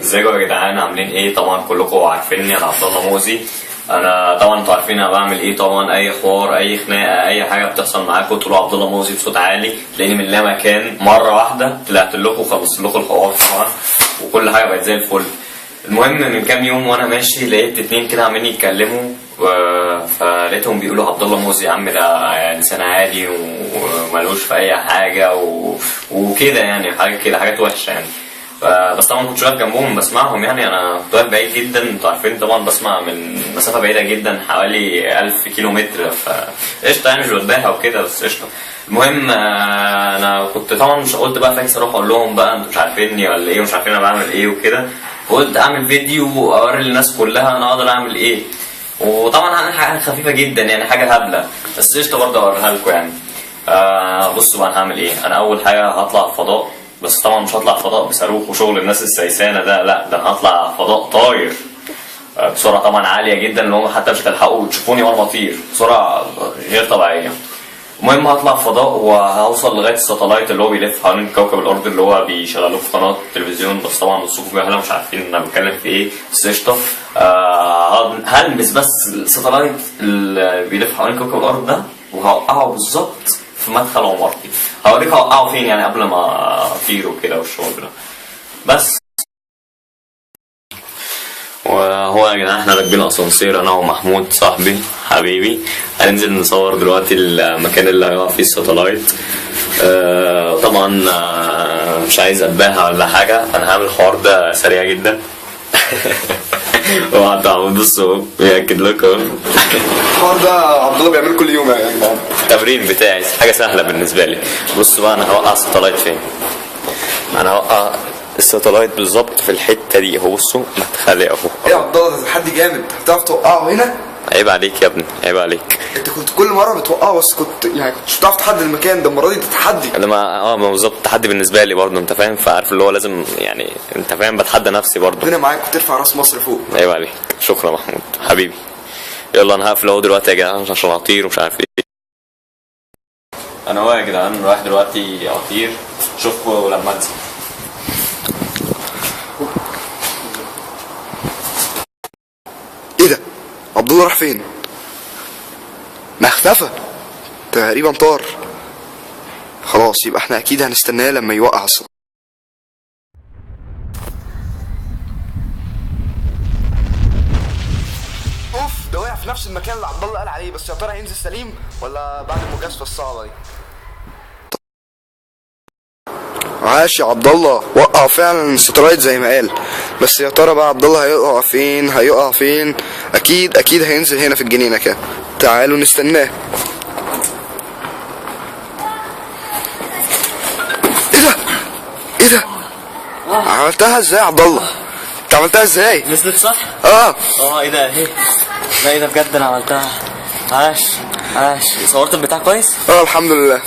ازيكم يا جدعان؟ عاملين ايه؟ طبعا كلكم عارفيني، انا عبد الله موزي. انا طبعا انتوا عارفين انا بعمل ايه. طبعا اي حوار، اي خناقه، اي حاجه بتحصل معاكم تقولوا عبد الله موزي بصوت عالي، تلاقيني من لا مكان مره واحده طلعت لكم وخلصت لكم الحوار طبعا، وكل حاجه بقت زي الفل. المهم من كام يوم وانا ماشي لقيت اتنين كده عمالين يتكلموا، فلقيتهم بيقولوا عبد الله موزي يا عم ده انسان عادي وملوش في اي حاجه وكده يعني، حاجات وحشه يعني. بس طبعا ما كنتش واقف جنبهم بسمعهم، يعني انا كنت واقف بعيد جدا. انتوا عارفين طبعا بسمع من مسافه بعيده جدا حوالي 1000 كيلو متر، فقشطه يعني مش بتباهى وكده، بس قشطه. المهم انا كنت طبعا مش قلت بقى فاكس اروح اقول لهم بقى انتوا مش عارفيني ولا ايه ومش عارفين انا بعمل ايه وكده، وقلت اعمل فيديو واوري للناس كلها انا اقدر اعمل ايه. وطبعا هعمل حاجه خفيفه جدا يعني، حاجه هبله بس قشطه برضه اوريها لكم يعني. بصوا بقى انا هعمل ايه. انا اول حاجه هطلع الفضاء، بس طبعا مش هطلع فضاء بصاروخ وشغل الناس السيسانه ده، لا ده انا هطلع فضاء طاير بسرعه طبعا عاليه جدا، اللي هم حتى مش هتلحقوا تشوفوني وانا بطير بسرعه غير طبيعيه. المهم هطلع فضاء وهوصل لغايه الساتلايت اللي هو بيلف حوالين كوكب الارض، اللي هو بيشغلوه في قناه التلفزيون، بس طبعا نصكم جهله مش عارفين انا بتكلم في ايه، بس قشطه. هلمس بس الساتلايت اللي بيلف حوالين كوكب الارض ده وهوقعه بالظبط في مدخل عمارتي. هوريك هوقعه فين يعني قبل ما اطير وكده والشغل ده بس. وهو يا جدعان احنا راكبين اسانسير انا ومحمود صاحبي حبيبي، هننزل نصور دلوقتي المكان اللي هيقع فيه الساتلايت. طبعا مش عايز اتباهى ولا حاجه، انا هعمل الحوار ده سريع جدا. طبعا بصوا بيأكد لكم الحوار ده عبد الله بيعمله كل يوم يا جدعان. التمرين بتاعي حاجه سهله بالنسبه لي. بصوا بقى انا هوقع الساتلايت فين. انا هوقع الساتلايت بالظبط في الحته دي اهو، بصوا مدخلي اهو. ايه يا عبد الله ده تحدي جامد، هتعرف توقعه هنا؟ عيب عليك يا ابني، عيب عليك. انت كنت كل مره بتوقعه بس كنتش بتعرف تحدد المكان ده، المره دي تحدي. انا ما بالظبط تحدي بالنسبه لي برضه، انت فاهم، فعارف اللي هو لازم يعني، انت فاهم، بتحدى نفسي برضه. هنا معاك وترفع راس مصر فوق. عيب عليك، شكرا محمود حبيبي. يلا انا هقفل اهو دلوقتي يا جدعان عشان اطير ومش عارف ايه. انا هو يا جدعان رايح دلوقتي اطير، اشوفكم لما انزل. ايه ده؟ عبد الله راح فين؟ ما اختفى تقريبا، طار. خلاص يبقى احنا اكيد هنستناه لما يوقع السطح. اوف، ده وقع في نفس المكان اللي عبد الله قال عليه، بس يا ترى هينزل سليم ولا بعد المجازفه الصعبه دي؟ عاش يا عبد الله، وقع فعلا السترايت زي ما قال، بس يا ترى بقى عبد الله هيقع فين؟ اكيد هينزل هنا في الجنينه كده. تعالوا نستناه. ايه ده؟ عملتها ازاي يا عبد الله؟ انت عملتها ازاي؟ نزلت صح؟ ايه ده ايه؟ لا ايه ده بجد انا عملتها. عاش. صورت البتاع كويس؟ الحمد لله.